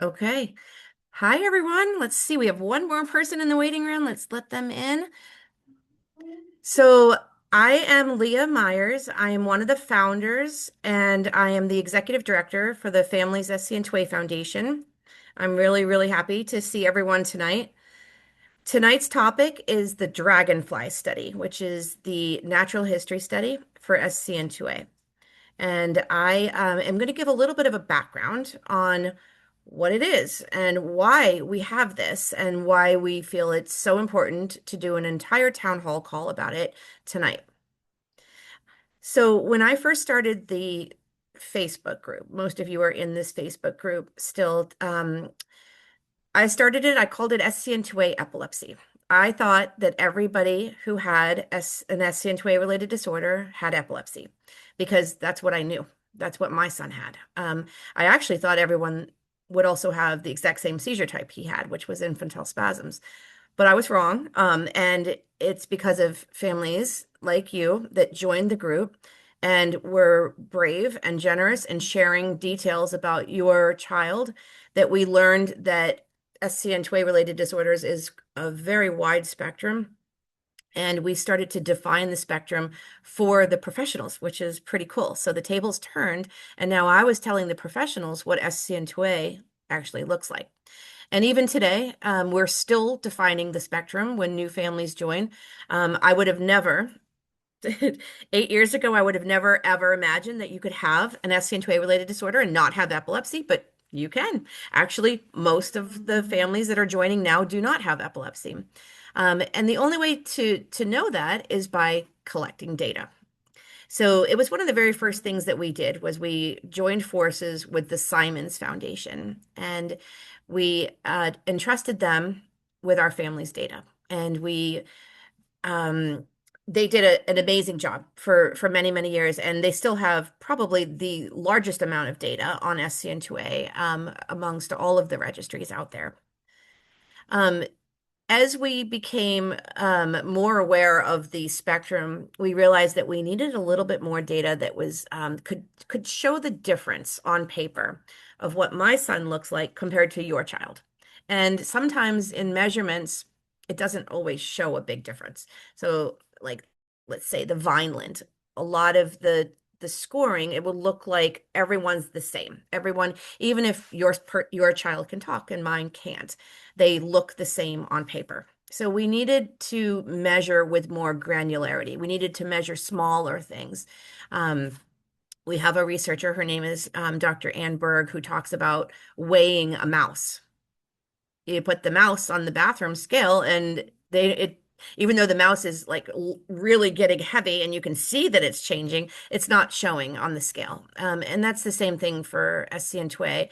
Okay. Hi, everyone. Let's see. We have one more person in the waiting room. Let's let them in. So, I am Leah Myers. I am one of the founders, and I am the executive director for the Families SC and Tway Foundation. I'm really, really happy to see everyone tonight. Tonight's topic is the DRAGONFLY study, which is the natural history study for SCN2A. And I am going to give a little bit of a background on what it is and why we have this and why we feel it's so important to do an entire town hall call about it tonight. So, when I first started the Facebook group, most of you are in this Facebook group still. I started it, I called it SCN2A epilepsy. I thought that everybody who had an SCN2A related disorder had epilepsy because that's what I knew. That's what my son had. I actually thought everyone would also have the exact same seizure type he had, which was infantile spasms. But I was wrong. And it's because of families like you that joined the group and were brave and generous in sharing details about your child that we learned that SCN2A related disorders is a very wide spectrum. And we started to define the spectrum for the professionals, which is pretty cool. So the tables turned, and now I was telling the professionals what SCN2A actually looks like. And even today, we're still defining the spectrum when new families join. I would have never, 8 years ago, I would have never ever imagined that you could have an SCN2A related disorder and not have epilepsy, but you can. Actually, most of the families that are joining now do not have epilepsy. And the only way to know that is by collecting data. So it was one of the very first things that we did was we joined forces with the Simons Foundation, and we entrusted them with our family's data. And um, they did an amazing job for many, many years, and they still have probably the largest amount of data on SCN2A amongst all of the registries out there. Um, as we became more aware of the spectrum, we realized that we needed a little bit more data that was could show the difference on paper of what my son looks like compared to your child. And sometimes in measurements, it doesn't always show a big difference. So, like, let's say the Vineland, a lot of the scoring, it will look like everyone's the same. Everyone, even if your child can talk and mine can't, they look the same on paper. So we needed to measure with more granularity. We needed to measure smaller things. Um, we have a researcher, her name is Dr. Ann Berg, who talks about weighing a mouse. You put the mouse on the bathroom scale and even though the mouse is like really getting heavy and you can see that it's changing, it's not showing on the scale. And that's the same thing for SCN2A.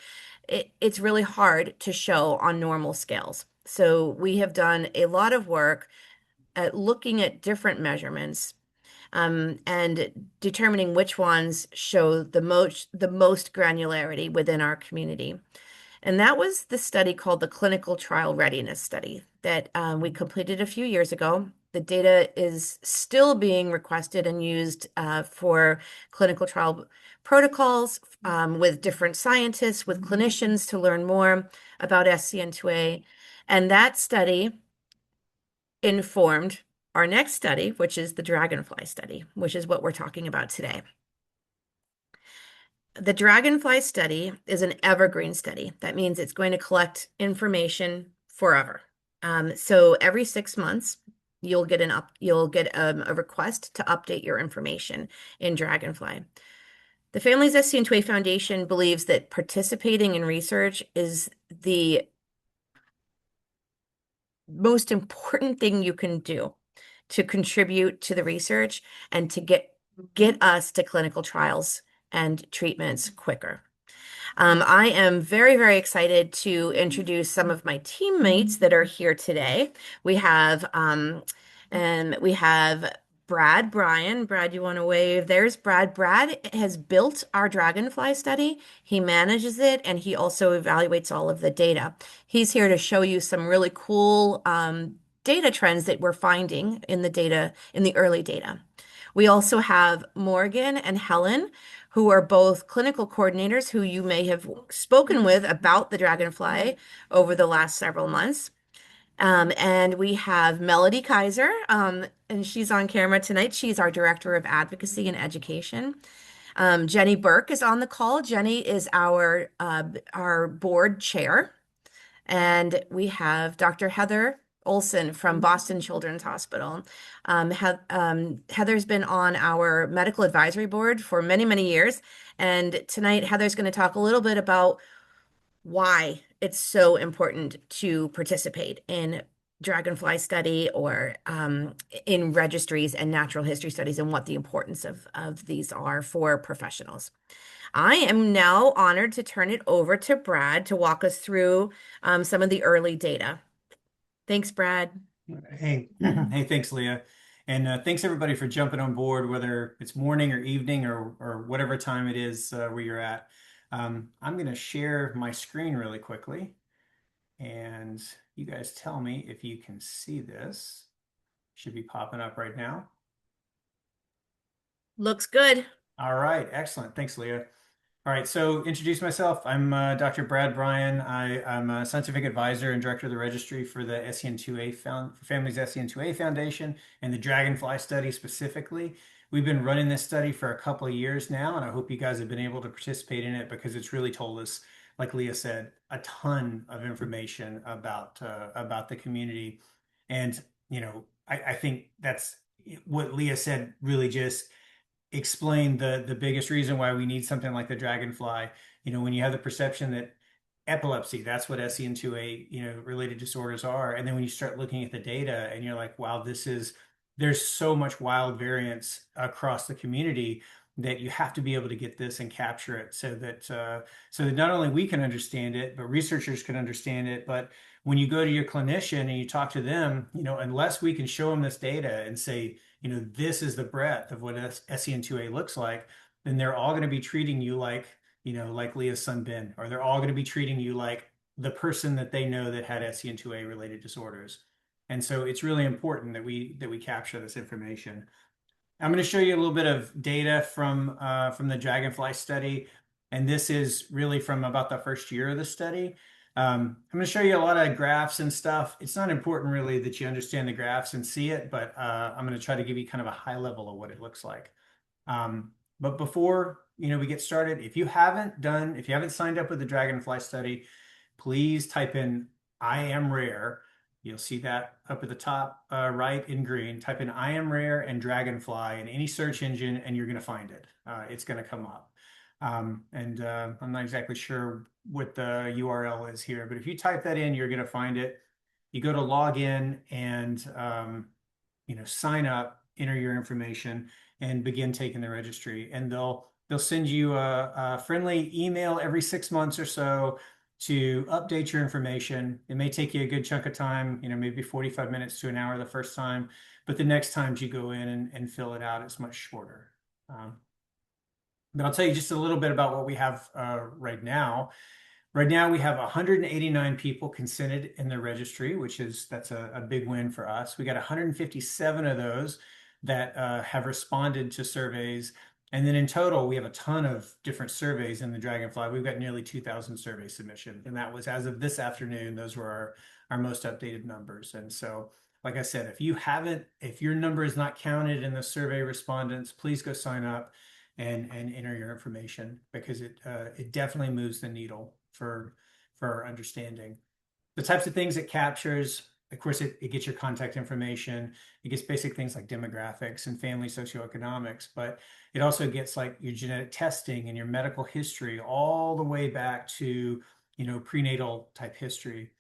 It's really hard to show on normal scales. So we have done a lot of work at looking at different measurements and determining which ones show the most granularity within our community. And that was the study called the Clinical Trial Readiness Study that we completed a few years ago. The data is still being requested and used for clinical trial protocols with different scientists, with clinicians to learn more about SCN2A. And that study informed our next study, which is the Dragonfly study, which is what we're talking about today. The Dragonfly study is an evergreen study. That means it's going to collect information forever. So every 6 months, you'll get a request to update your information in Dragonfly. The Families SC2A Foundation believes that participating in research is the most important thing you can do to contribute to the research and to get us to clinical trials and treatments quicker. I am very, very excited to introduce some of my teammates that are here today. We have and we have Brad Bryan. Brad, you want to wave? There's Brad. Brad has built our Dragonfly study. He manages it and he also evaluates all of the data. He's here to show you some really cool data trends that we're finding in the data, in the early data. We also have Morgan and Helen, who are both clinical coordinators who you may have spoken with about the Dragonfly over the last several months. And we have Melody Kaiser, and she's on camera tonight. She's our Director of Advocacy and Education. Jenny Burke is on the call. Jenny is our board chair. And we have Dr. Heather Olson from Boston Children's Hospital. Heather's been on our medical advisory board for many, many years. And tonight, Heather's going to talk a little bit about why it's so important to participate in Dragonfly study or in registries and natural history studies and what the importance of these are for professionals. I am now honored to turn it over to Brad to walk us through some of the early data. Thanks, Brad. Hey, hey, thanks, Leah. And thanks everybody for jumping on board, whether it's morning or evening or whatever time it is where you're at. I'm going to share my screen really quickly, and you guys tell me if you can see this. Should be popping up right now. Looks good. All right, excellent. Thanks, Leah. All right, so introduce myself. I'm Dr. Brad Bryan. I'm a scientific advisor and director of the registry for the SEN2A for Families SEN2A Foundation and the Dragonfly Study specifically. We've been running this study for a couple of years now, and I hope you guys have been able to participate in it because it's really told us, like Leah said, a ton of information about the community. And I think that's what Leah said really just explain the biggest reason why we need something like the Dragonfly. When you have the perception that epilepsy, that's what SEN2A, related disorders are. And then when you start looking at the data and you're like, wow, there's so much wild variance across the community that you have to be able to get this and capture it so that not only we can understand it, but researchers can understand it. But when you go to your clinician and you talk to them, unless we can show them this data and say, this is the breadth of what SEN2A looks like, then they're all going to be treating you like Leah's son Ben, or they're all going to be treating you like the person that they know that had SEN2A related disorders. And so it's really important that we capture this information. I'm going to show you a little bit of data from the Dragonfly study, and this is really from about the first year of the study. I'm going to show you a lot of graphs and stuff. It's not important really that you understand the graphs and see it, but I'm going to try to give you kind of a high level of what it looks like. But before we get started, if you haven't signed up with the Dragonfly study, please type in "I am rare." You'll see that up at the top right in green. Type in "I am rare" and Dragonfly in any search engine, and you're going to find it. It's going to come up. I'm not exactly sure what the URL is here, but if you type that in, you're going to find it. You go to log in and sign up, enter your information, and begin taking the registry. And they'll send you a friendly email every 6 months or so to update your information. It may take you a good chunk of time, maybe 45 minutes to an hour the first time, but the next times you go in and fill it out, it's much shorter. But I'll tell you just a little bit about what we have right now. Right now, we have 189 people consented in the registry, that's a big win for us. We got 157 of those that have responded to surveys. And then in total, we have a ton of different surveys in the Dragonfly. We've got nearly 2,000 survey submissions. And that was as of this afternoon, those were our most updated numbers. And so, like I said, if your number is not counted in the survey respondents, please go sign up and enter your information because it definitely moves the needle for our understanding. The types of things it captures, of course, it gets your contact information. It gets basic things like demographics and family socioeconomics, but it also gets like your genetic testing and your medical history all the way back to, prenatal type history,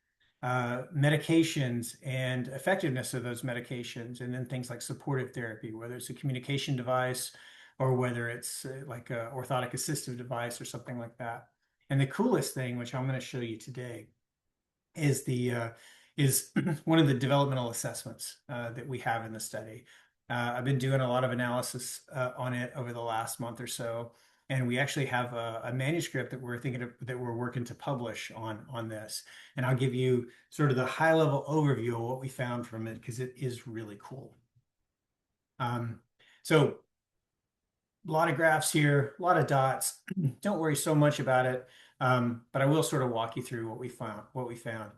medications and effectiveness of those medications, and then things like supportive therapy, whether it's a communication device or whether it's like a orthotic assistive device or something like that. And the coolest thing, which I'm going to show you today, is is one of the developmental assessments that we have in the study. I've been doing a lot of analysis on it over the last month or so, and we actually have a manuscript that we're working to publish on this. And I'll give you sort of the high level overview of what we found from it because it is really cool. So A lot of graphs here, a lot of dots. Don't worry so much about it. But I will sort of walk you through what we found.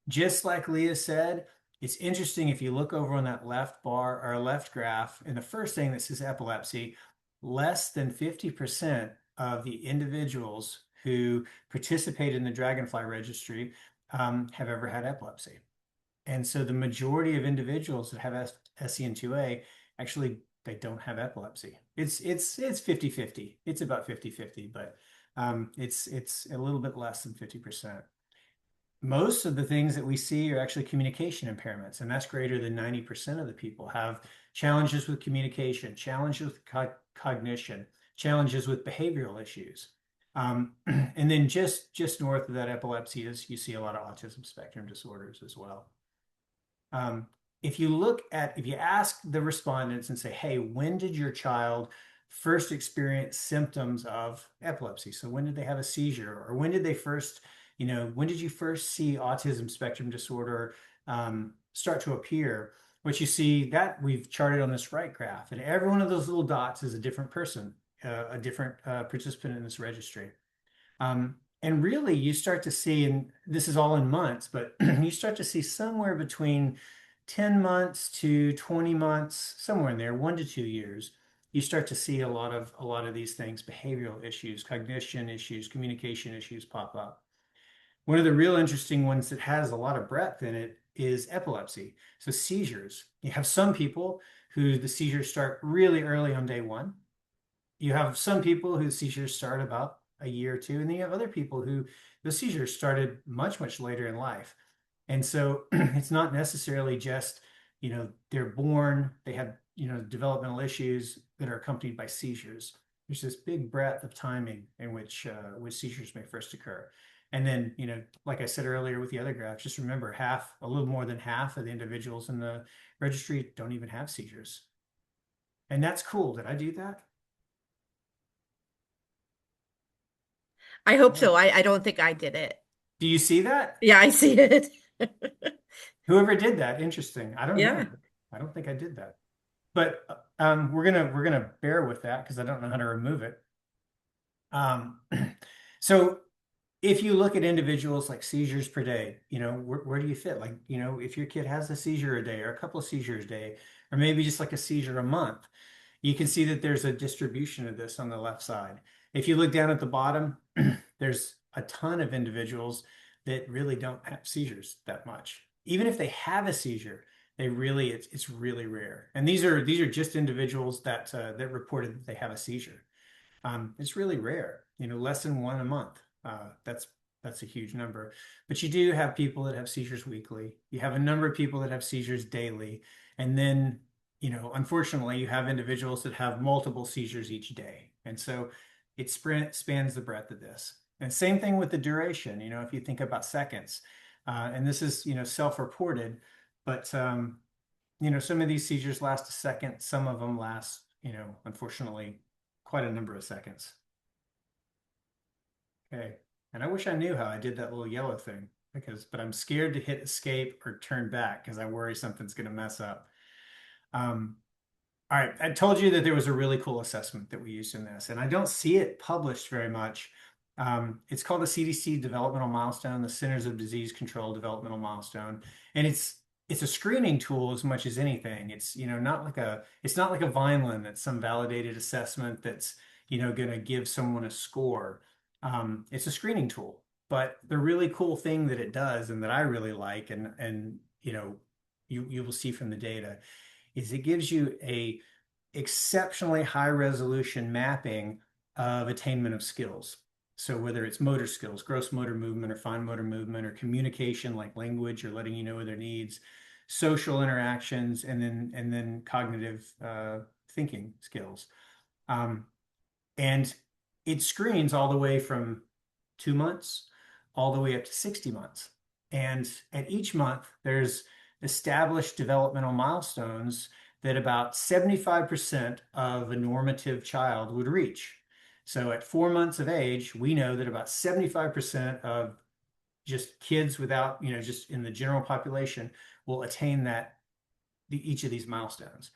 Just like Leah said, it's interesting if you look over on that left bar or left graph, and the first thing that says epilepsy, less than 50% of the individuals who participate in the Dragonfly registry have ever had epilepsy. And so the majority of individuals that have SCN2A actually they don't have epilepsy. It's 50-50. It's about 50-50, but it's a little bit less than 50%. Most of the things that we see are actually communication impairments, and that's greater than 90% of the people have challenges with communication, challenges with cognition, challenges with behavioral issues. And then just north of that epilepsy is you see a lot of autism spectrum disorders as well. Um, if you ask the respondents and say, hey, when did your child first experience symptoms of epilepsy? So when did they have a seizure? Or when did they first, when did you first see autism spectrum disorder start to appear? What you see that we've charted on this right graph, and every one of those little dots is a different person, a different participant in this registry. And really, you start to see, and this is all in months, but you start to see somewhere between 10 months to 20 months, somewhere in there, 1 to 2 years, you start to see a lot of these things, behavioral issues, cognition issues, communication issues pop up. One of the real interesting ones that has a lot of breadth in it is epilepsy. So seizures. You have some people who the seizures start really early on day one. You have some people whose seizures start about a year or two, and then you have other people who the seizures started much, much later in life. And so it's not necessarily just, they're born, they have, developmental issues that are accompanied by seizures. There's this big breadth of timing in which seizures may first occur. And then, like I said earlier with the other graphs, just remember a little more than half of the individuals in the registry don't even have seizures. And that's cool. Did I do that? I hope Yeah. so. I don't think I did it. Do you see that? Yeah, I see it. Whoever did that, interesting. I don't Yeah. know. I don't think I did that. But we're gonna bear with that because I don't know how to remove it. Um, so if you look at individuals like seizures per day, where do you fit? Like, if your kid has a seizure a day or a couple of seizures a day, or maybe just like a seizure a month, you can see that there's a distribution of this on the left side. If you look down at the bottom, there's a ton of individuals that really don't have seizures that much. Even if they have a seizure, it's really rare. And these are just individuals that reported that they have a seizure. It's really rare, less than one a month. That's a huge number. But you do have people that have seizures weekly. You have a number of people that have seizures daily. And then, unfortunately, you have individuals that have multiple seizures each day. And so it spans the breadth of this. And same thing with the duration, if you think about seconds. And this is, self-reported, but some of these seizures last a second, some of them last, unfortunately, quite a number of seconds. Okay. And I wish I knew how I did that little yellow thing but I'm scared to hit escape or turn back because I worry something's going to mess up. Um, all right. I told you that there was a really cool assessment that we used in this, and I don't see it published very much. It's called the CDC Developmental Milestone, the Centers of Disease Control Developmental Milestone, and it's a screening tool as much as anything. It's it's not like a Vineland that's some validated assessment that's going to give someone a score. It's a screening tool, but the really cool thing that it does and that I really like and you will see from the data is it gives you a exceptionally high resolution mapping of attainment of skills. So whether it's motor skills, gross motor movement or fine motor movement, or communication like language or letting you know their needs, social interactions, and then cognitive thinking skills. Um, and it screens all the way from 2 months all the way up to 60 months. And at each month, there's established developmental milestones that about 75% of a normative child would reach. So at 4 months of age, we know that about 75% of just kids without, just in the general population will attain each of these milestones.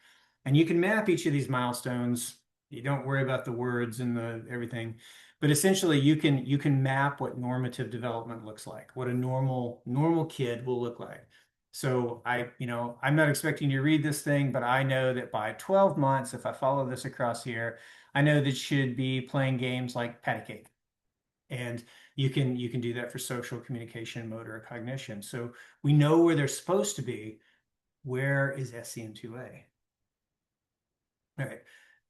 And you can map each of these milestones You don't worry about the words and the everything. But essentially you can map what normative development looks like, what a normal kid will look like. So I'm not expecting you to read this thing, but I know that by 12 months, if I follow this across here, I know that should be playing games like patty cake. And you can do that for social communication, motor cognition. So we know where they're supposed to be. Where is SCN2A? All right,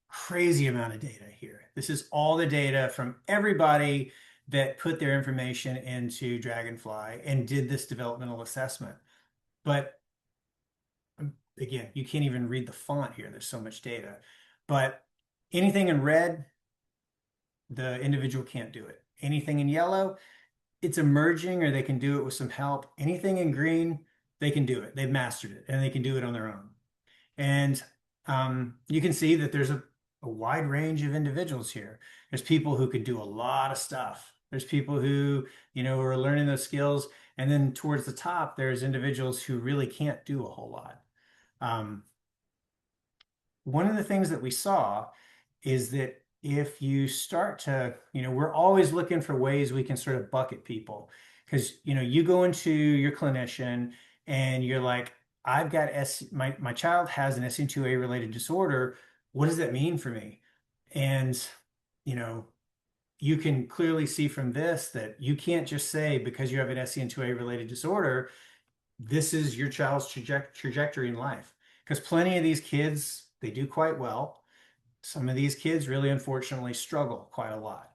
crazy amount of data here. This is all the data from everybody that put their information into Dragonfly and did this developmental assessment. But again, you can't even read the font here. There's so much data. But anything in red, the individual can't do it. Anything in yellow, it's emerging or they can do it with some help. Anything in green, they can do it. They've mastered it and they can do it on their own. And you can see that there's a wide range of individuals here. There's people who can do a lot of stuff. There's people who, are learning those skills. And then towards the top, there's individuals who really can't do a whole lot. Um, One of the things that we saw is that if you start to, we're always looking for ways we can sort of bucket people. Because, you go into your clinician and you're like, I've got my child has an SN2A related disorder. What does that mean for me? And, you know, you can clearly see from this that you can't just say because you have an SCN2A related disorder, this is your child's trajectory in life. Because plenty of these kids, they do quite well. Some of these kids really unfortunately struggle quite a lot.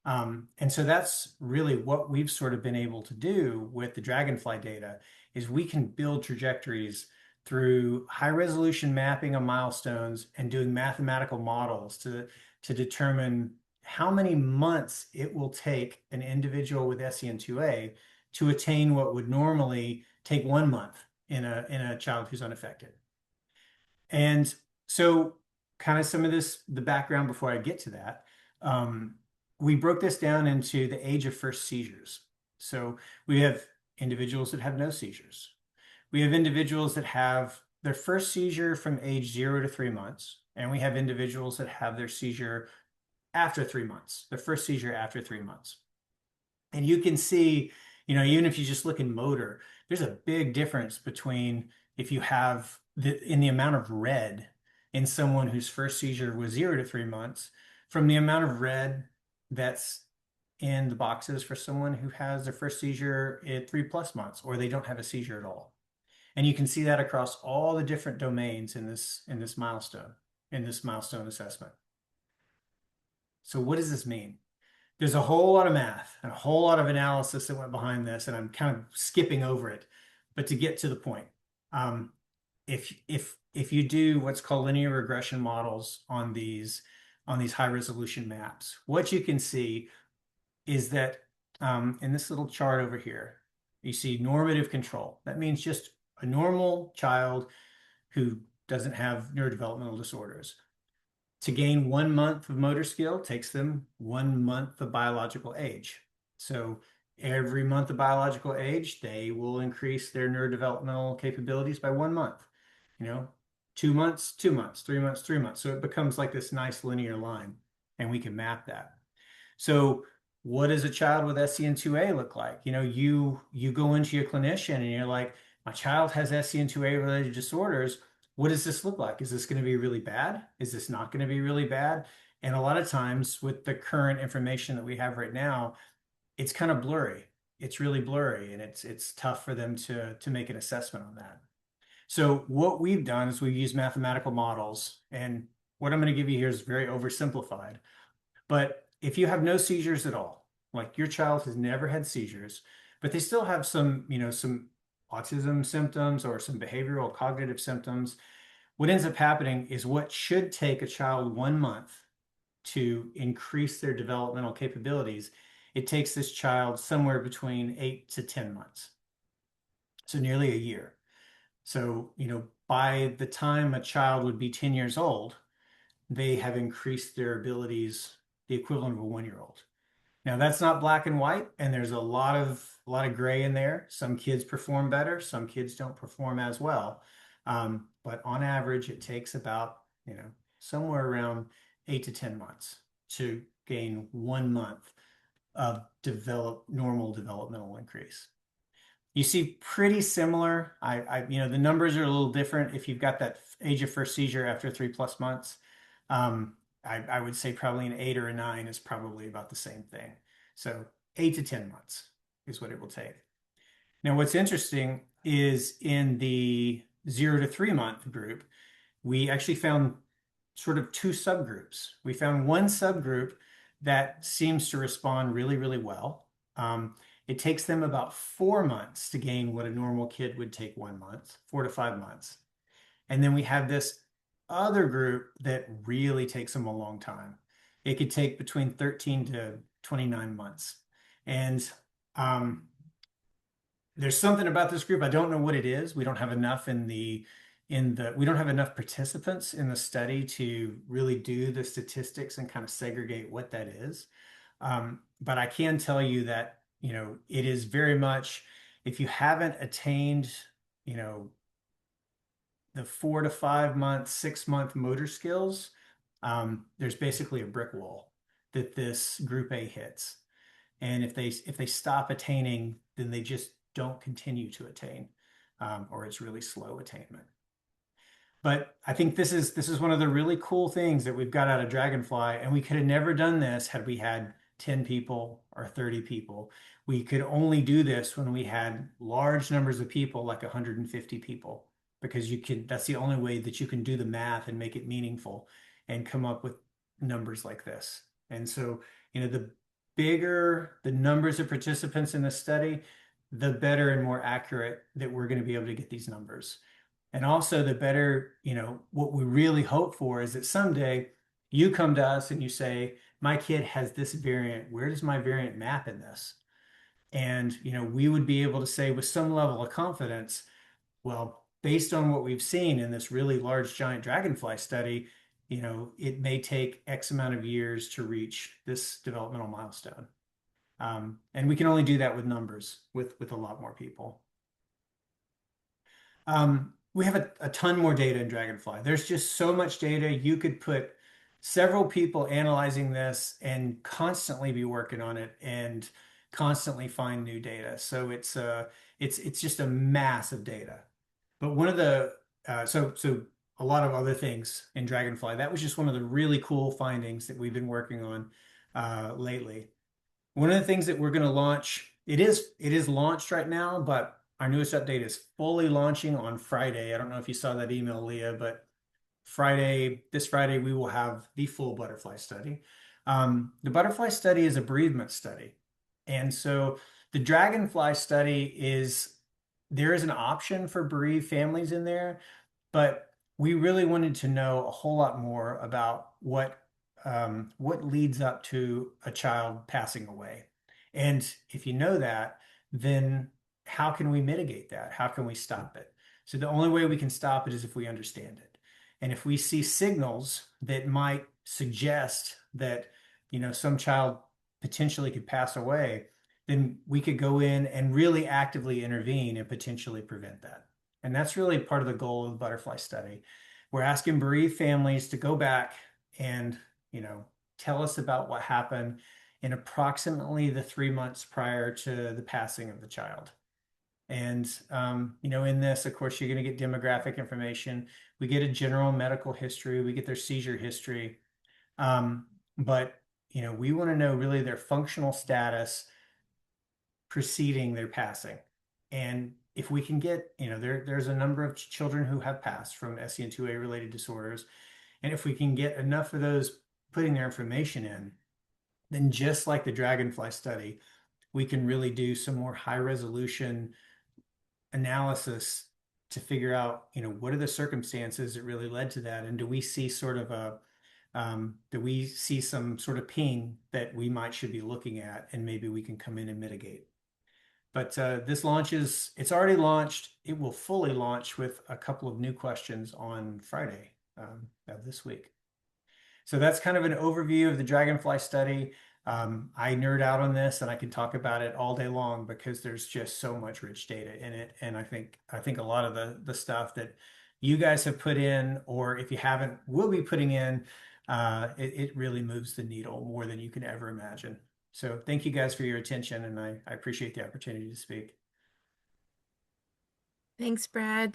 And so that's really what we've sort of been able to do with the Dragonfly data is we can build trajectories through high resolution mapping of milestones and doing mathematical models to determine how many months it will take an individual with SCN2A to attain what would normally take 1 month in a child who's unaffected. And so, kind of some of the background before I get to that, we broke this down into the age of first seizures. So, we have individuals that have no seizures. We have individuals that have their first seizure from age 0 to 3 months, and we have individuals that have their seizure after 3 months, their first seizure after 3 months. And you can see, even if you just look in motor, there's a big difference between if you have in the amount of red in someone whose first seizure was 0 to 3 months from the amount of red that's in the boxes for someone who has their first seizure at 3+ months or they don't have a seizure at all. And you can see that across all the different domains in this milestone assessment. So what does this mean? There's a whole lot of math and a whole lot of analysis that went behind this, and I'm kind of skipping over it. But to get to the point, um, if you do what's called linear regression models on these high resolution maps, what you can see is that in this little chart over here, you see normative control. That means just a normal child who doesn't have neurodevelopmental disorders. To gain 1 month of motor skill takes them 1 month of biological age. So every month of biological age, they will increase their neurodevelopmental capabilities by 1 month. You know, 2 months, 2 months, 3 months, 3 months. So it becomes like this nice linear line, and we can map that. So what does a child with SCN2A look like? You go into your clinician and you're like, my child has SCN2A related disorders. What does this look like? Is this going to be really bad? Is this not going to be really bad? And a lot of times with the current information that we have right now, it's kind of blurry. It's really blurry and it's tough for them to make an assessment on that. So what we've done is we've used mathematical models, and what I'm going to give you here is very oversimplified. But if you have no seizures at all, like your child has never had seizures, but they still have some autism symptoms or some behavioral cognitive symptoms, what ends up happening is what should take a child 1 month to increase their developmental capabilities, it takes this child somewhere between 8 to 10 months. So nearly a year. So, by the time a child would be 10 years old, they have increased their abilities the equivalent of a 1 year old. Now that's not black and white, and there's a lot of gray in there. Some kids perform better, some kids don't perform as well. But on average, it takes about, somewhere around 8 to 10 months to gain 1 month of normal developmental increase. You see pretty similar. The numbers are a little different. If you've got that age of first seizure after 3+ months, um, I would say probably an 8 or a 9 is probably about the same thing. So 8 to 10 months is what it will take. Now, what's interesting is in the 0 to 3 month group, we actually found sort of two subgroups. We found one subgroup that seems to respond really, really well. It takes them about 4 months to gain what a normal kid would take 1 month, 4 to 5 months. And then we have this other group that really takes them a long time. It could take between 13 to 29 months. And um, there's something about this group. I don't know what it is. We don't have enough we don't have enough participants in the study to really do the statistics and kind of segregate what that is. But I can tell you that, it is very much if you haven't attained, you know, the 4 to 5 months, 6 month motor skills, there's basically a brick wall that this group A hits. And if they stop attaining, then they just don't continue to attain, or it's really slow attainment. But I think this is one of the really cool things that we've got out of Dragonfly, and we could have never done this had we had 10 people or 30 people. We could only do this when we had large numbers of people, like 150 people, because that's the only way that you can do the math and make it meaningful and come up with numbers like this. And so, the bigger the numbers of participants in the study, the better and more accurate that we're going to be able to get these numbers. And also the better, what we really hope for is that someday you come to us and you say, my kid has this variant. Where does my variant map in this? And, we would be able to say with some level of confidence, well, based on what we've seen in this really large giant dragonfly study, it may take X amount of years to reach this developmental milestone. And we can only do that with numbers, with a lot more people. We have a ton more data in Dragonfly. There's just so much data. You could put several people analyzing this and constantly be working on it and constantly find new data. So it's just a mass of data. But one of the so a lot of other things in Dragonfly. That was just one of the really cool findings that we've been working on lately. One of the things that we're going to launch, it is launched right now, but our newest update is fully launching on Friday. I don't know if you saw that email, Leah, but this Friday, we will have the full butterfly study. The butterfly study is a bereavement study. And so the dragonfly study there is an option for bereaved families in there, but we really wanted to know a whole lot more about what leads up to a child passing away. And if you know that, then how can we mitigate that? How can we stop it? So the only way we can stop it is if we understand it. And if we see signals that might suggest that, some child potentially could pass away, then we could go in and really actively intervene and potentially prevent that. And that's really part of the goal of the butterfly study. We're asking bereaved families to go back and, tell us about what happened in approximately the 3 months prior to the passing of the child. And, in this, of course, you're going to get demographic information. We get a general medical history. We get their seizure history. But, we want to know really their functional status preceding their passing. And if we can get, there's a number of children who have passed from SCN2A related disorders. And if we can get enough of those putting their information in, then just like the Dragonfly study, we can really do some more high resolution analysis to figure out, what are the circumstances that really led to that? And do we see some sort of ping that we should be looking at, and maybe we can come in and mitigate. But it's already launched. It will fully launch with a couple of new questions on Friday of this week. So that's kind of an overview of the Dragonfly study. I nerd out on this and I can talk about it all day long because there's just so much rich data in it. And I think a lot of the stuff that you guys have put in, or if you haven't, will be putting in, it really moves the needle more than you can ever imagine. So thank you guys for your attention, and I appreciate the opportunity to speak. Thanks, Brad.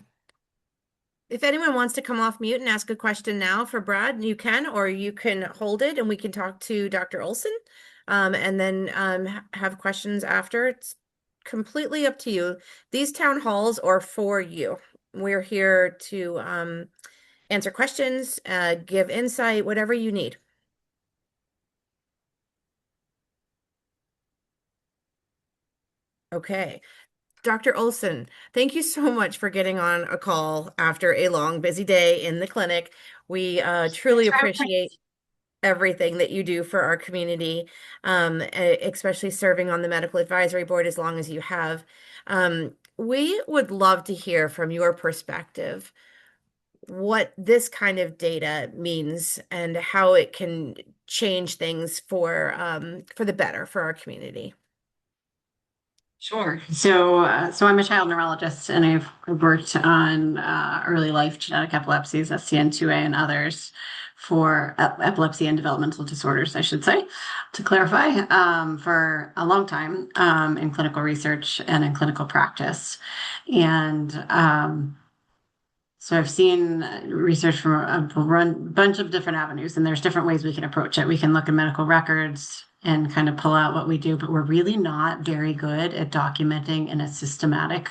If anyone wants to come off mute and ask a question now for Brad, you can, or you can hold it and we can talk to Dr. Olson, and then have questions after. It's completely up to you. These town halls are for you. We're here to answer questions, give insight, whatever you need. Okay. Dr. Olson, thank you so much for getting on a call after a long, busy day in the clinic. We truly Thanks for having me. appreciate everything that you do for our community, especially serving on the medical advisory board as long as you have. We would love to hear from your perspective what this kind of data means and how it can change things for the better for our community. Sure. So I'm a child neurologist, and I've worked on early life genetic epilepsies, SCN2A, and others for epilepsy and developmental disorders, I should say, to clarify, for a long time in clinical research and in clinical practice. And so I've seen research from a bunch of different avenues, and there's different ways we can approach it. We can look at medical records and kind of pull out what we do, but we're really not very good at documenting in a systematic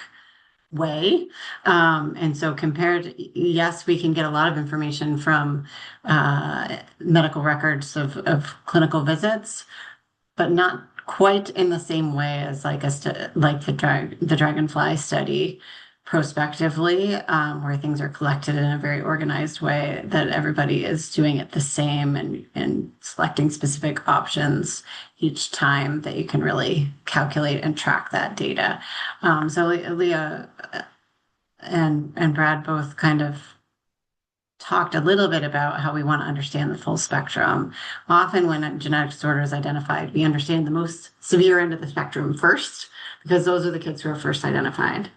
way. And so compared, yes, we can get a lot of information from medical records of clinical visits, but not quite in the same way as like the dragonfly study prospectively, where things are collected in a very organized way, that everybody is doing it the same and selecting specific options each time, that you can really calculate and track that data. So Leah and Brad both kind of talked a little bit about how we want to understand the full spectrum. Often, when a genetic disorder is identified, we understand the most severe end of the spectrum first, because those are the kids who are first identified.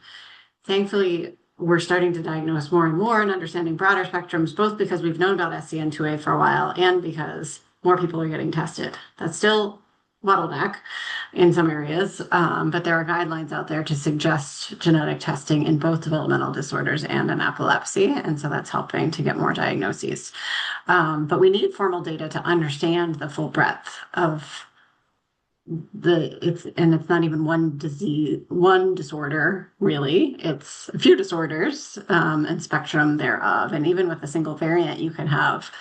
Thankfully, we're starting to diagnose more and more and understanding broader spectrums, both because we've known about SCN2A for a while and because more people are getting tested. That's still bottleneck in some areas, but there are guidelines out there to suggest genetic testing in both developmental disorders and in epilepsy, and so that's helping to get more diagnoses. But we need formal data to understand the full breadth of it's not even one disease, one disorder, really. It's a few disorders, and spectrum thereof. And even with a single variant, you can have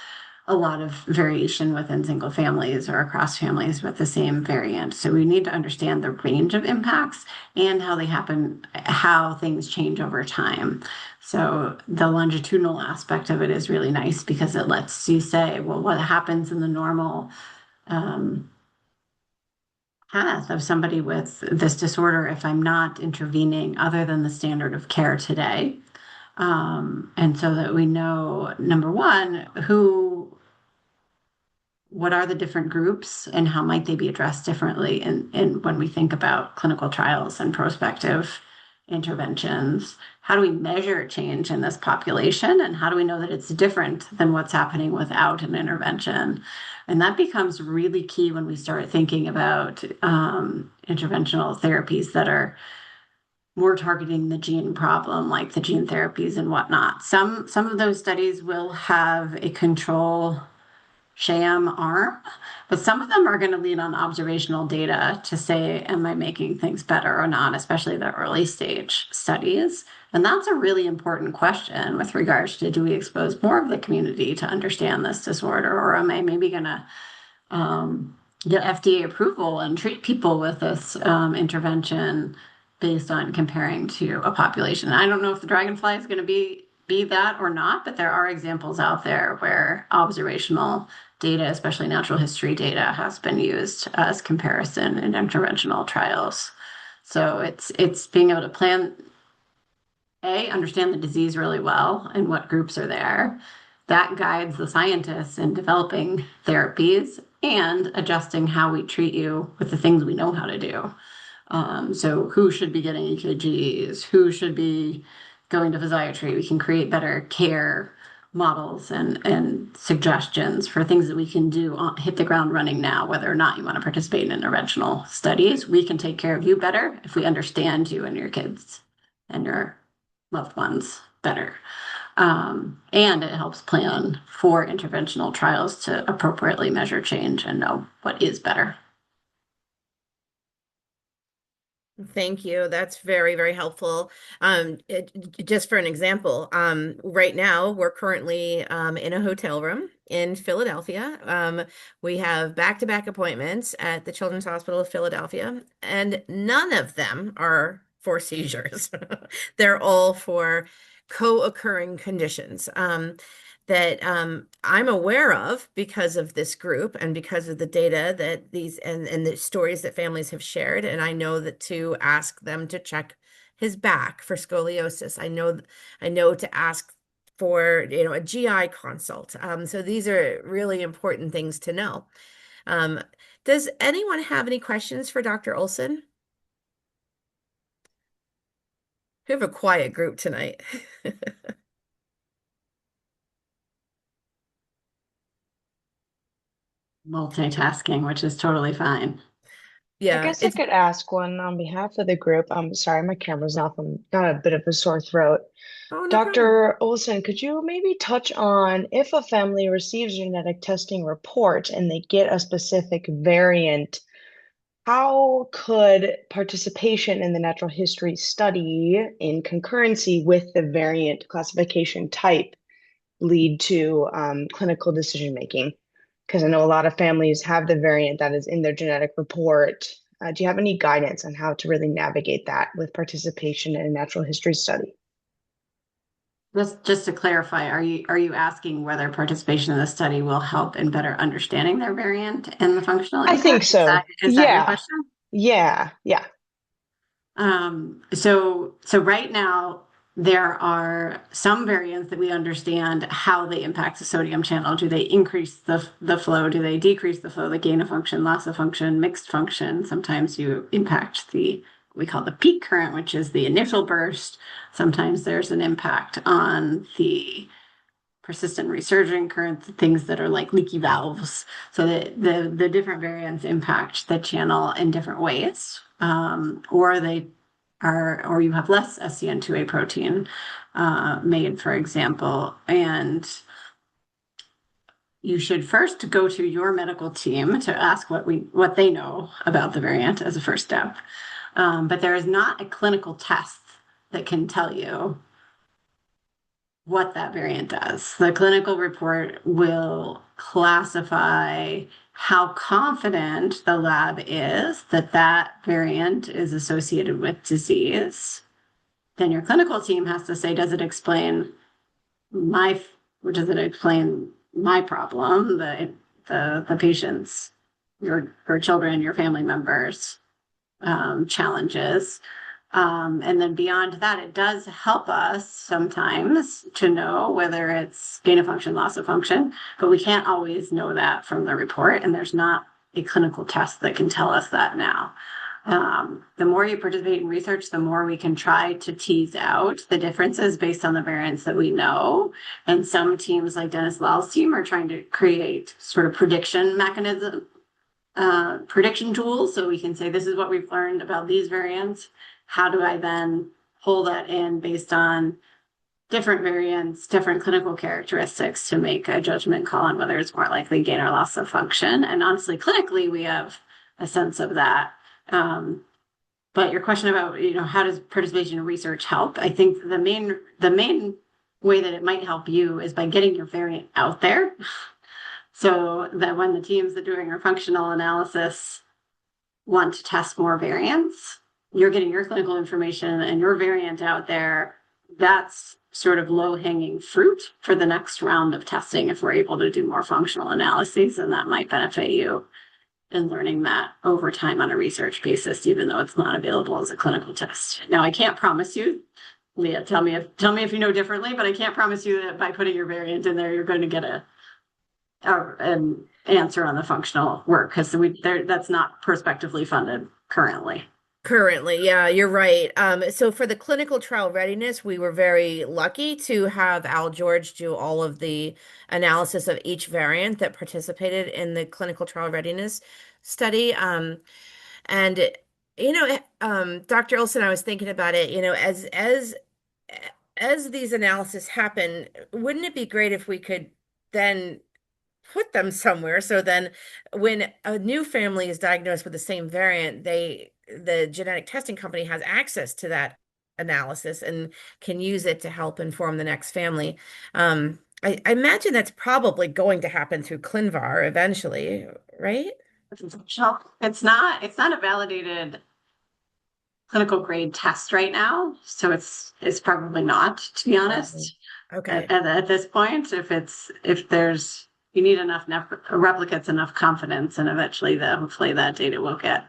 a lot of variation within single families or across families with the same variant. So we need to understand the range of impacts and how they happen, how things change over time. So the longitudinal aspect of it is really nice, because it lets you say, well, what happens in the normal path of somebody with this disorder if I'm not intervening other than the standard of care today. And so that we know, number one, what are the different groups and how might they be addressed differently in when we think about clinical trials and prospective interventions. How do we measure change in this population, and how do we know that it's different than what's happening without an intervention? And that becomes really key when we start thinking about interventional therapies that are more targeting the gene problem, like the gene therapies and whatnot. Some of those studies will have a control sham arm, but some of them are going to lean on observational data to say, am I making things better or not, especially the early stage studies. And that's a really important question with regards to, do we expose more of the community to understand this disorder, or am I maybe going to get FDA approval and treat people with this intervention based on comparing to a population? I don't know if the dragonfly is going to be that or not, but there are examples out there where observational data, especially natural history data, has been used as comparison in interventional trials. So it's being able to understand the disease really well and what groups are there. That guides the scientists in developing therapies and adjusting how we treat you with the things we know how to do. So who should be getting EKGs? Who should be going to physiatry? We can create better care models and suggestions for things that we can do hit the ground running now, whether or not you want to participate in interventional studies. We can take care of you better if we understand you and your kids and your loved ones better. And it helps plan for interventional trials to appropriately measure change and know what is better. Thank you. That's very, very helpful. Just for an example, right now we're currently in a hotel room in Philadelphia. We have back-to-back appointments at the Children's Hospital of Philadelphia, and none of them are for seizures. They're all for co-occurring conditions. That I'm aware of because of this group and because of the data that these and the stories that families have shared. And I know that to ask them to check his back for scoliosis. I know to ask for, a GI consult. So these are really important things to know. Um, does anyone have any questions for Dr. Olson? We have a quiet group tonight. Multitasking, which is totally fine. I Yeah, guess I it's could ask one on behalf of the group. I'm sorry, my camera's off. I'm got a bit of a sore throat. oh, no problem. Dr. Olson, could you maybe touch on if a family receives a genetic testing report and they get a specific variant, how could participation in the natural history study in concurrency with the variant classification type lead to clinical decision making? Because I know a lot of families have the variant that is in their genetic report. Do you have any guidance on how to really navigate that with participation in a natural history study? Just to clarify, are you asking whether participation in the study will help in better understanding their variant and the functional I think impact? Is that so. is that your Yeah. question? Yeah. Yeah. So right now there are some variants that we understand how they impact the sodium channel. Do they increase the flow? Do they decrease the flow? The gain of function, loss of function, mixed function. Sometimes you impact the we call the peak current, which is the initial burst. Sometimes there's an impact on the persistent resurgent current, things that are like leaky valves. So the different variants impact the channel in different ways, or you have less SCN2A protein made, for example, and you should first go to your medical team to ask what they know about the variant as a first step. But there is not a clinical test that can tell you what that variant does. The clinical report will classify how confident the lab is that that variant is associated with disease. Then your clinical team has to say, does it explain my, or does it explain my problem, the patient's, your children, your family members, challenges. And then beyond that, it does help us sometimes to know whether it's gain of function, loss of function, but we can't always know that from the report. And there's not a clinical test that can tell us that now. The more you participate in research, the more we can try to tease out the differences based on the variants that we know. And some teams, like Dennis Lall's team, are trying to create sort of prediction tools. So we can say, this is what we've learned about these variants. How do I then pull that in based on different variants, different clinical characteristics to make a judgment call on whether it's more likely gain or loss of function? And honestly, clinically, we have a sense of that. But your question about, how does participation in research help? I think the main way that it might help you is by getting your variant out there, so that when the teams that are doing your functional analysis want to test more variants, you're getting your clinical information and your variant out there. That's sort of low-hanging fruit for the next round of testing if we're able to do more functional analyses, and that might benefit you in learning that over time on a research basis, even though it's not available as a clinical test. Now, I can't promise you, Leah, tell me if you know differently, but I can't promise you that by putting your variant in there, you're going to get an answer on the functional work, because that's not prospectively funded currently. Currently, yeah, you're right. So for the clinical trial readiness, we were very lucky to have Al George do all of the analysis of each variant that participated in the clinical trial readiness study. And Dr. Olson, I was thinking about it, as these analyses happen, wouldn't it be great if we could then put them somewhere so then when a new family is diagnosed with the same variant, the genetic testing company has access to that analysis and can use it to help inform the next family. I imagine that's probably going to happen through ClinVar eventually, right? It's not a validated clinical grade test right now, so it's probably not, to be Oh, honest. okay. At this point, if there's you need enough replicates, enough confidence, and eventually hopefully that data will get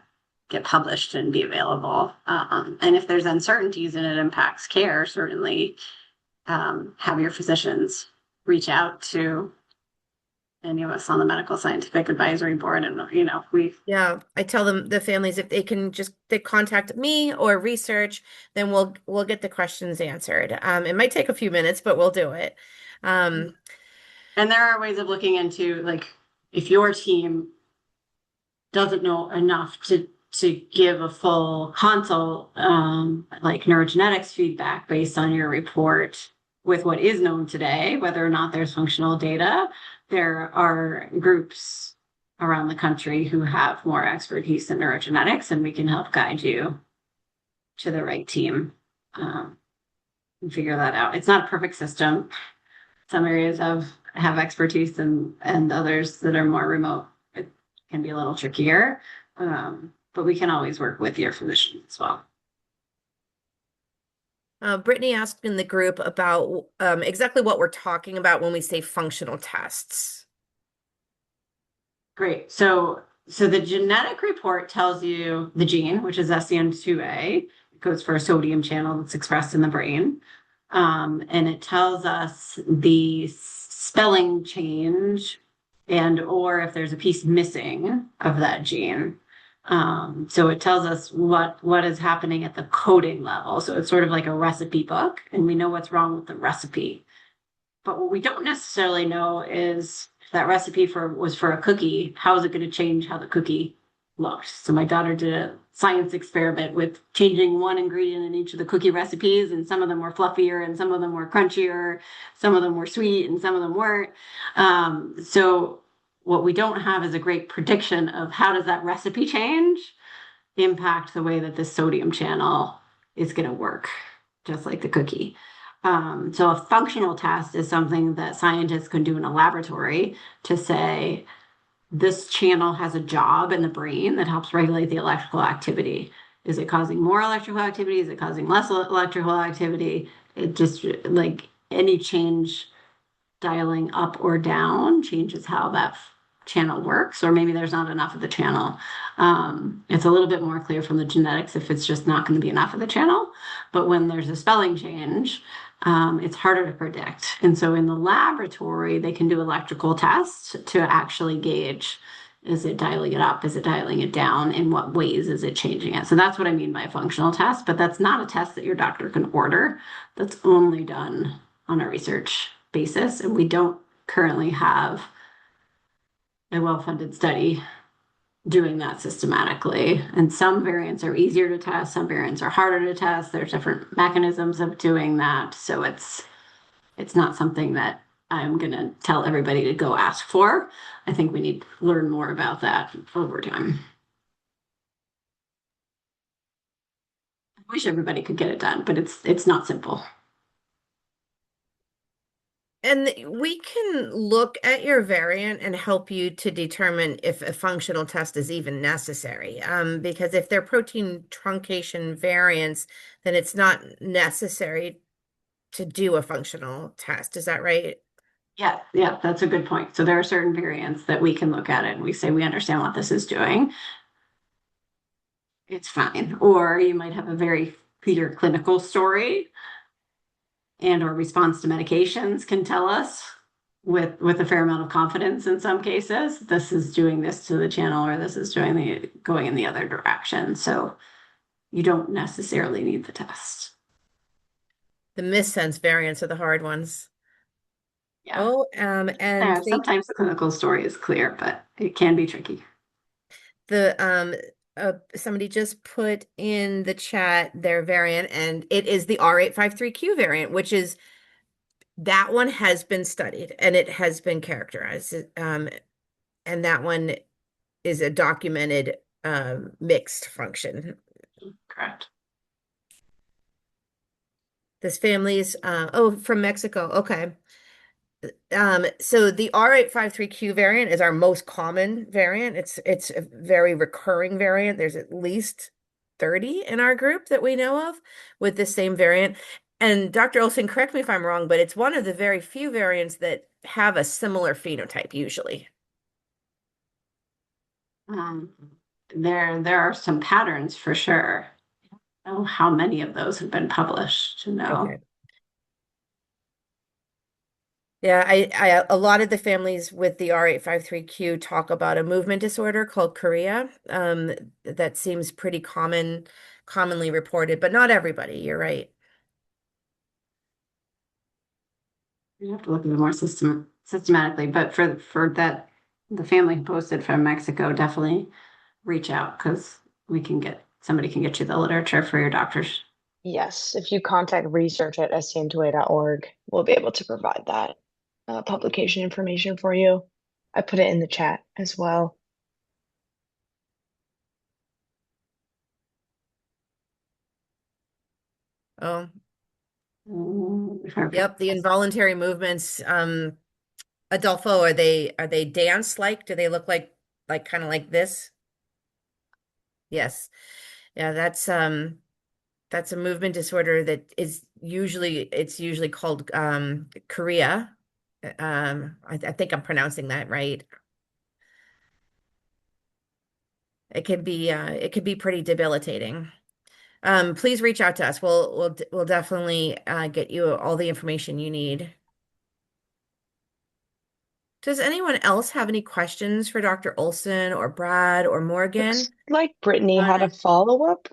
published and be available. And if there's uncertainties and it impacts care, certainly have your physicians reach out to any of us on the medical scientific advisory board, and we Yeah, I tell them the families if they contact me or research, then we'll get the questions answered. It might take a few minutes, but we'll do it. Um, and there are ways of looking into, like, if your team doesn't know enough to give a full consult, like neurogenetics feedback based on your report with what is known today, whether or not there's functional data. There are groups around the country who have more expertise in neurogenetics, and we can help guide you to the right team, and figure that out. It's not a perfect system. Some areas have expertise, and others that are more remote, it can be a little trickier. But we can always work with your physician as well. Brittany asked in the group about exactly what we're talking about when we say functional tests. Great. So the genetic report tells you the gene, which is SCN2A. It goes for a sodium channel that's expressed in the brain. And it tells us the spelling change and or if there's a piece missing of that gene. So it tells us what is happening at the coding level. So it's sort of like a recipe book, and we know what's wrong with the recipe. But what we don't necessarily know is if that recipe was for a cookie, how is it going to change how the cookie looked? So my daughter did a science experiment with changing one ingredient in each of the cookie recipes, and some of them were fluffier, and some of them were crunchier, some of them were sweet, and some of them weren't. So what we don't have is a great prediction of how does that recipe change impact the way that the sodium channel is going to work, just like the cookie. So a functional test is something that scientists can do in a laboratory to say this channel has a job in the brain that helps regulate the electrical activity. Is it causing more electrical activity? Is it causing less electrical activity? It just, like, any change dialing up or down changes how that channel works, or maybe there's not enough of the channel. It's a little bit more clear from the genetics if it's just not going to be enough of the channel. But when there's a spelling change, it's harder to predict. And so in the laboratory, they can do electrical tests to actually gauge, is it dialing it up? Is it dialing it down? In what ways is it changing it? So that's what I mean by a functional test, but that's not a test that your doctor can order. That's only done on a research basis. And we don't currently have a well-funded study doing that systematically. And some variants are easier to test, some variants are harder to test. There's different mechanisms of doing that. So it's not something that I'm going to tell everybody to go ask for. I think we need to learn more about that over time. I wish everybody could get it done, but it's not simple. And we can look at your variant and help you to determine if a functional test is even necessary. Because if they're protein truncation variants, then it's not necessary to do a functional test. Is that right? Yeah, that's a good point. So there are certain variants that we can look at it and we say we understand what this is doing. It's fine. Or you might have a very clear clinical story and or response to medications can tell us with a fair amount of confidence in some cases, this is doing this to the channel or this is going in the other direction. So you don't necessarily need the test. The missense variants are the hard ones. Yeah. Oh, and Sometimes the clinical story is clear, but it can be tricky. the somebody just put in the chat their variant, and it is the R853Q variant, which is that one has been studied and it has been characterized. And that one is a documented mixed function. Correct. This family's oh, from Mexico. Okay. So the R853Q variant is our most common variant. It's a very recurring variant. There's at least 30 in our group that we know of with the same variant. And Dr. Olson, correct me if I'm wrong, but it's one of the very few variants that have a similar phenotype usually. Um, there are some patterns for sure. I don't know how many of those have been published to know. Okay. Yeah, a lot of the families with the R853Q talk about a movement disorder called chorea. That seems pretty commonly reported, but not everybody. You're right. You have to look at it more systematically, but for that, the family who posted from Mexico, definitely reach out because somebody can get you the literature for your doctors. Yes, if you contact research at scn2a.org, we'll be able to provide that publication information for you. I put it in the chat as well. Oh, For yep, the involuntary movements. Adolfo, are they dance like? Do they look like kind of like this? Yes. Yeah, that's a movement disorder that is usually called chorea. I think I'm pronouncing that right. It can be pretty debilitating. Please reach out to us. We'll definitely get you all the information you need. Does anyone else have any questions for Dr. Olson or Brad or Looks Morgan? like Brittany had a follow-up.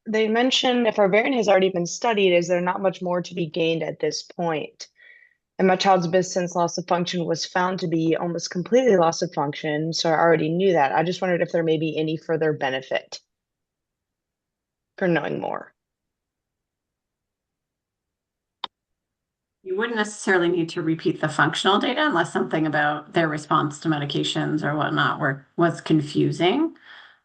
They mentioned if our variant has already been studied, is there not much more to be gained at this point? And my child's sense loss of function was found to be almost completely loss of function, so I already knew that. I just wondered if there may be any further benefit for knowing more. You wouldn't necessarily need to repeat the functional data unless something about their response to medications or whatnot was confusing.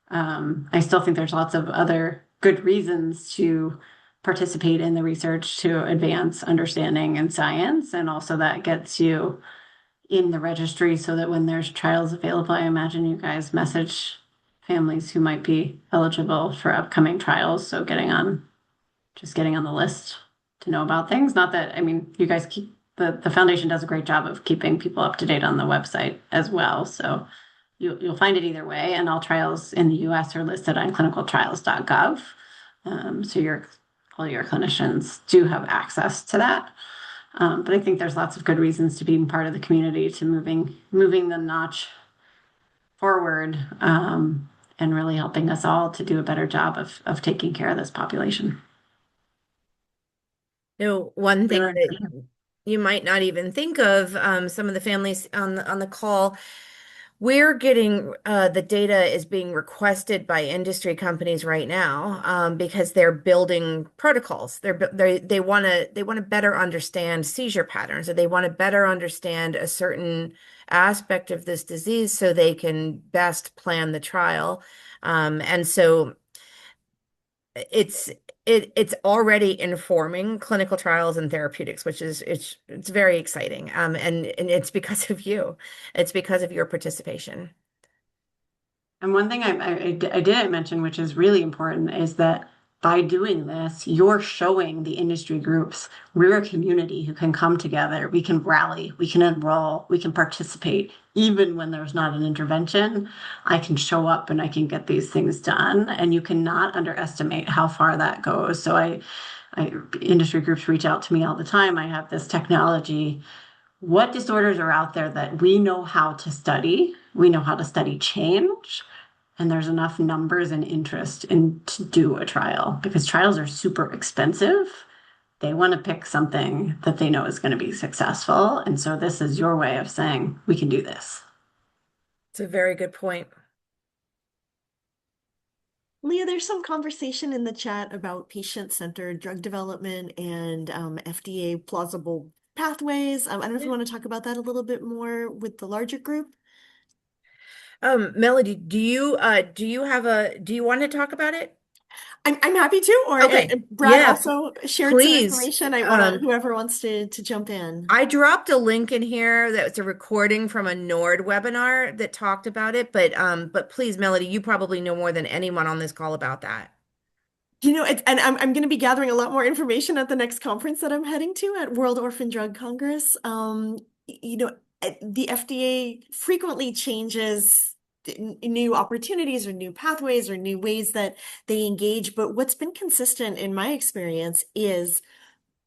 I still think there's lots of other good reasons to participate in the research to advance understanding in science, and also that gets you in the registry so that when there's trials available, I imagine you guys message families who might be eligible for upcoming trials. So getting on the list to know about things. Not that, I mean, you guys the foundation does a great job of keeping people up to date on the website as well. So you'll find it either way. And all trials in the US are listed on clinicaltrials.gov. So all your clinicians do have access to that. But I think there's lots of good reasons to being part of the community, to moving the notch forward, and really helping us all to do a better job of taking care of this population. One thing that you might not even think of, some of the families on the call, we're getting the data is being requested by industry companies right now, because they're building protocols. They want to better understand seizure patterns, or they want to better understand a certain aspect of this disease so they can best plan the trial. And so it's it's already informing clinical trials and therapeutics, which is it's very exciting. And it's because of you. It's because of your participation. And one thing I didn't mention, which is really important, is that by doing this, you're showing the industry groups we're a community who can come together. We can rally, we can enroll, we can participate. Even when there's not an intervention, I can show up and I can get these things done. And you cannot underestimate how far that goes. So industry groups reach out to me all the time. I have this technology. What disorders are out there that we know how to study? We know how to study change. and there's enough numbers and interest in to do a trial because trials are super expensive. They want to pick something that they know is going to be successful. And so this is your way of saying, we can do this. It's a very good point. Leah, there's some conversation in the chat about patient-centered drug development and FDA plausible pathways. I don't know if you want to talk about that a little bit more with the larger group. Melody, do you want to talk about it? I'm happy to, or Okay. Brad Yeah, also shared some please. information. I want to, whoever wants to jump in. I dropped a link in here that's a recording from a Nord webinar that talked about it, but please, Melody, you probably know more than anyone on this call about that. And I'm going to be gathering a lot more information at the next conference that I'm heading to at World Orphan Drug Congress. The FDA frequently changes new opportunities or new pathways or new ways that they engage. But what's been consistent in my experience is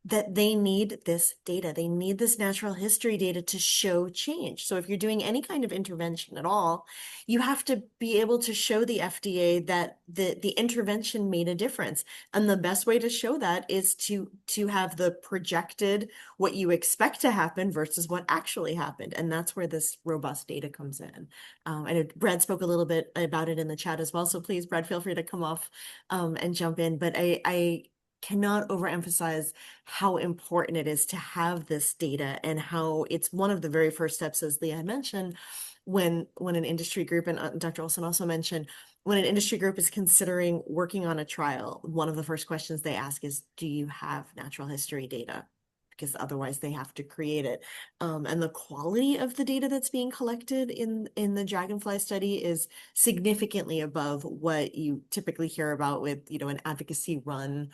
that they need this data. They need this natural history data to show change. So if you're doing any kind of intervention at all, you have to be able to show the FDA that the intervention made a difference. And the best way to show that is to have the projected what you expect to happen versus what actually happened. And that's where this robust data comes in. I know Brad spoke a little bit about it in the chat as well. So please, Brad, feel free to come off and jump in. But I cannot overemphasize how important it is to have this data and how it's one of the very first steps, as Leah had mentioned, when an industry group, and Dr. Olson also mentioned, when an industry group is considering working on a trial, one of the first questions they ask is, do you have natural history data? Because otherwise they have to create it. And the quality of the data that's being collected in the Dragonfly study is significantly above what you typically hear about with, an advocacy run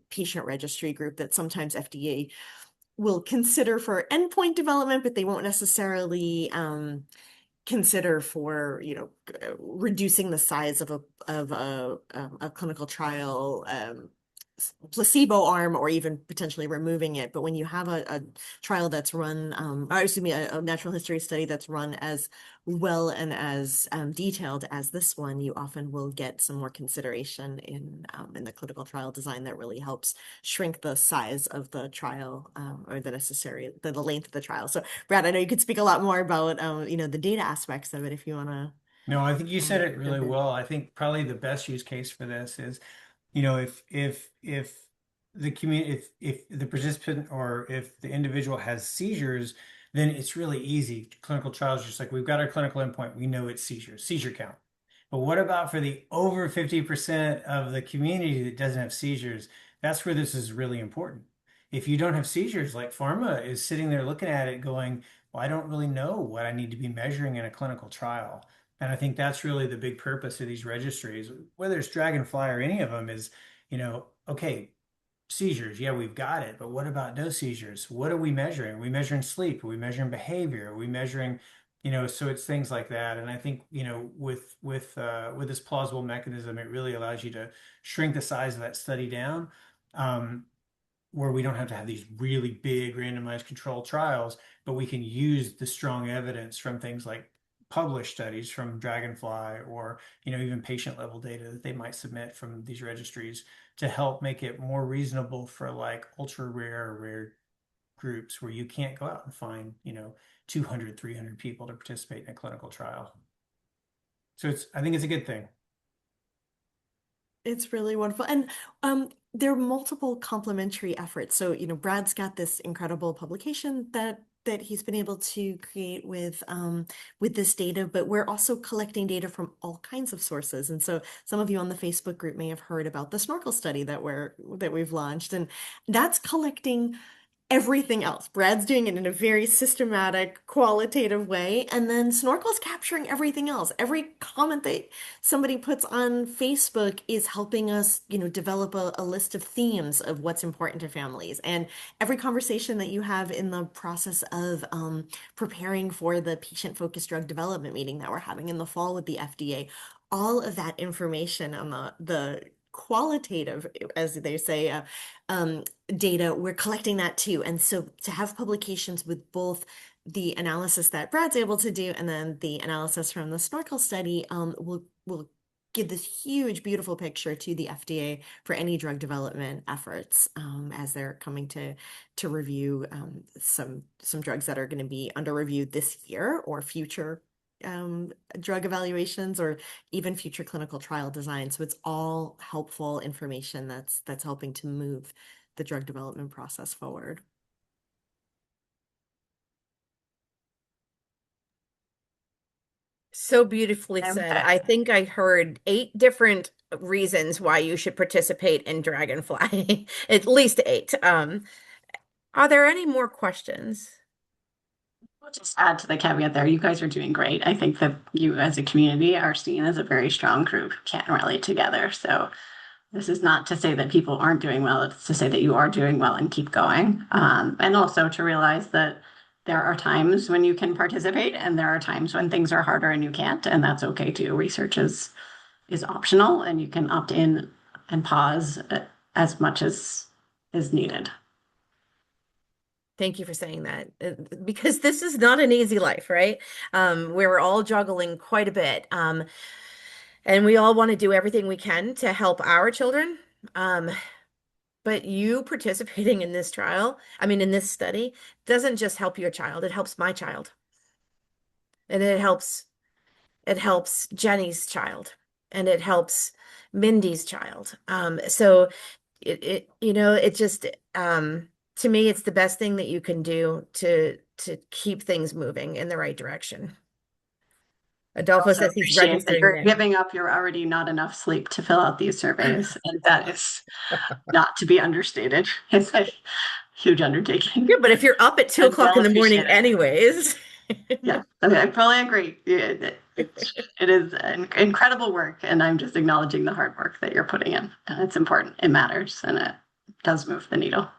patient registry group that sometimes FDA will consider for endpoint development, but they won't necessarily consider for reducing the size of a clinical trial placebo arm or even potentially removing it. But when you have a trial that's run, or excuse me, a natural history study that's run as well and as detailed as this one, you often will get some more consideration in the clinical trial design that really helps shrink the size of the trial or the length of the trial. So Brad, I know you could speak a lot more about the data aspects of it if you want to No, I think you said it really jump in. well. I think probably the best use case for this is, if the community, if the participant or if the individual has seizures, then it's really easy. Clinical trials, just like we've got our clinical endpoint, we know it's seizures, seizure count. But what about for the over 50% of the community that doesn't have seizures? That's where this is really important. If you don't have seizures, like pharma is sitting there looking at it going, well, I don't really know what I need to be measuring in a clinical trial. And I think that's really the big purpose of these registries, whether it's Dragonfly or any of them, is, okay, seizures, yeah, we've got it, but what about no seizures? What are we measuring? Are we measuring sleep? Are we measuring behavior? Are we measuring, so it's things like that. And I think, with this plausible mechanism, it really allows you to shrink the size of that study down. Where we don't have to have these really big randomized controlled trials, but we can use the strong evidence from things like published studies from Dragonfly or even patient level data that they might submit from these registries to help make it more reasonable for like ultra rare groups where you can't go out and find 200 300 people to participate in a clinical trial. So I think it's a good thing. It's really wonderful. And there are multiple complementary efforts. So, Brad's got this incredible publication that he's been able to create with this data, but we're also collecting data from all kinds of sources. And so some of you on the Facebook group may have heard about the snorkel study that we've launched, and that's collecting everything else. Brad's doing it in a very systematic, qualitative way. And then Snorkel's capturing everything else. Every comment that somebody puts on Facebook is helping us, develop a list of themes of what's important to families. And every conversation that you have in the process of preparing for the patient-focused drug development meeting that we're having in the fall with the FDA, all of that information on the qualitative, as they say, data, we're collecting that too. And so to have publications with both the analysis that Brad's able to do, and then the analysis from the snorkel study will give this huge, beautiful picture to the FDA for any drug development efforts as they're coming to review some drugs that are going to be under review this year or future drug evaluations or even future clinical trial design. So it's all helpful information that's helping to move the drug development process forward. So beautifully said. I think I heard 8 different reasons why you should participate in Dragonfly. At least 8. Are there any more questions? I'll just add to the caveat there. You guys are doing great. I think that you as a community are seen as a very strong group, can rally together. So this is not to say that people aren't doing well. It's to say that you are doing well and keep going. And also to realize that there are times when you can participate and there are times when things are harder and you can't, and that's okay too. Research is optional and you can opt in and pause as much as is needed. Thank you for saying that because this is not an easy life, right? We're all juggling quite a bit. And we all want to do everything we can to help our children. But you participating in this trial, I mean, in this study, doesn't just help your child, it helps my child. And it helps Jenny's child and it helps Mindy's child. So it just to me, it's the best thing that you can do to keep things moving in the right direction. Adolfo Also says he's appreciate that registering you're now. giving up your already not enough sleep to fill out these surveys, and that is not to be understated. It's a huge undertaking. Yeah, but if you're up at 2 And o'clock well in the morning appreciated. anyways. Yeah, I mean, I fully agree. It is incredible work, and I'm just acknowledging the hard work that you're putting in. And it's important. It matters, and it does move the needle.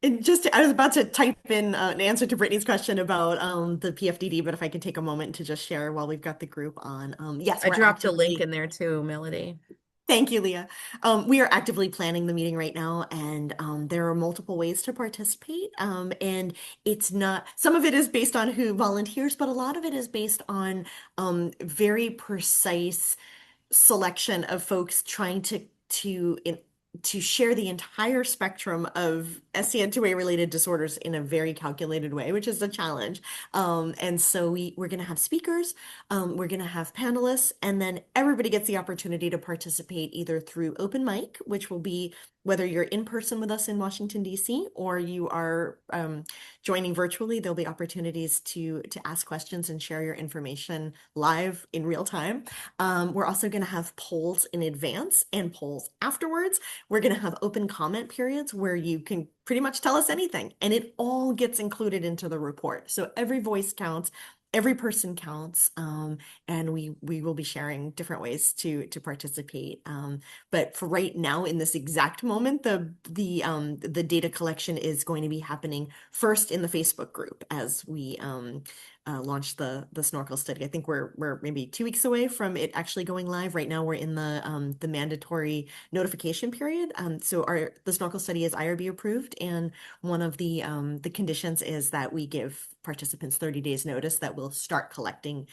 I was about to type in an answer to Brittany's question about the PFDD, but if I could take a moment to just share while we've got the group on. Yes, I we're dropped a link actively. in there too, Melody. Thank you, Leah. We are actively planning the meeting right now, and there are multiple ways to participate. And it's not, some of it is based on who volunteers, but a lot of it is based on very precise selection of folks trying to share the entire spectrum of SCN2A related disorders in a very calculated way, which is a challenge. And so we're going to have speakers, we're going to have panelists, and then everybody gets the opportunity to participate either through open mic, which will be whether you're in person with us in Washington, D.C., or you are joining virtually. There'll be opportunities to ask questions and share your information live in real time. We're also going to have polls in advance and polls afterwards. We're going to have open comment periods where you can pretty much tell us anything, and it all gets included into the report. So every voice counts, every person counts, and we will be sharing different ways to participate. But for right now, in this exact moment, the data collection is going to be happening first in the Facebook group as we launch the snorkel study. I think we're maybe 2 weeks away from it actually going live. Right now, we're in the mandatory notification period. So the snorkel study is IRB approved, and one of the conditions is that we give participants 30 days notice that we'll start collecting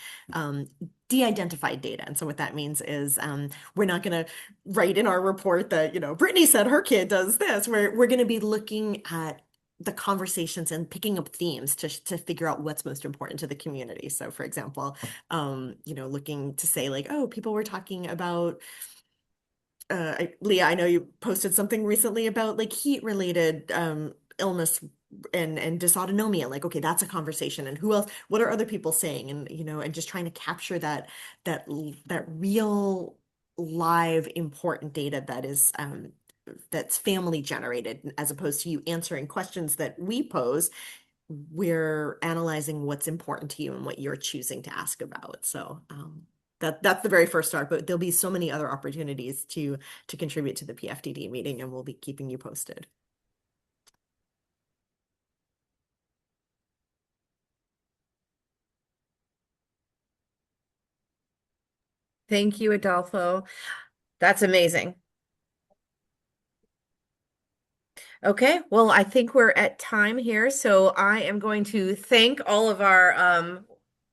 de-identified data. And so what that means is we're not going to write in our report that, Brittany said her kid does this. We're going to be looking at the conversations and picking up themes to figure out what's most important to the community. So for example, looking to say like, oh, people were talking about Leah, I know you posted something recently about like heat related illness and dysautonomia. Like, okay, that's a conversation. And who else? What are other people saying? And and just trying to capture that real live important data that's family generated as opposed to you answering questions that we pose. We're analyzing what's important to you and what you're choosing to ask about. So that's the very first start, but there'll be so many other opportunities to contribute to the PFDD meeting, and we'll be keeping you posted. Thank you, Adolfo. That's amazing. Okay, well, I think we're at time here, so I am going to thank all of our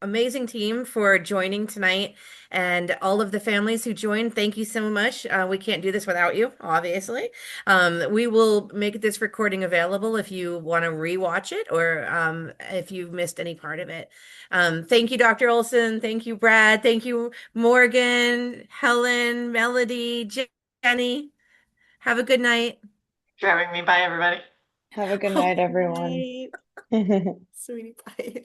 amazing team for joining tonight and all of the families who joined. Thank you so much. We can't do this without you, obviously. We will make this recording available if you want to rewatch it or if you've missed any part of it. Thank you, Dr. Olson. Thank you, Brad. Thank you, Morgan, Helen, Melody, Jenny. Have a good night. For having me. Bye, everybody. Have a good night, everyone. Right. Sweetie pie.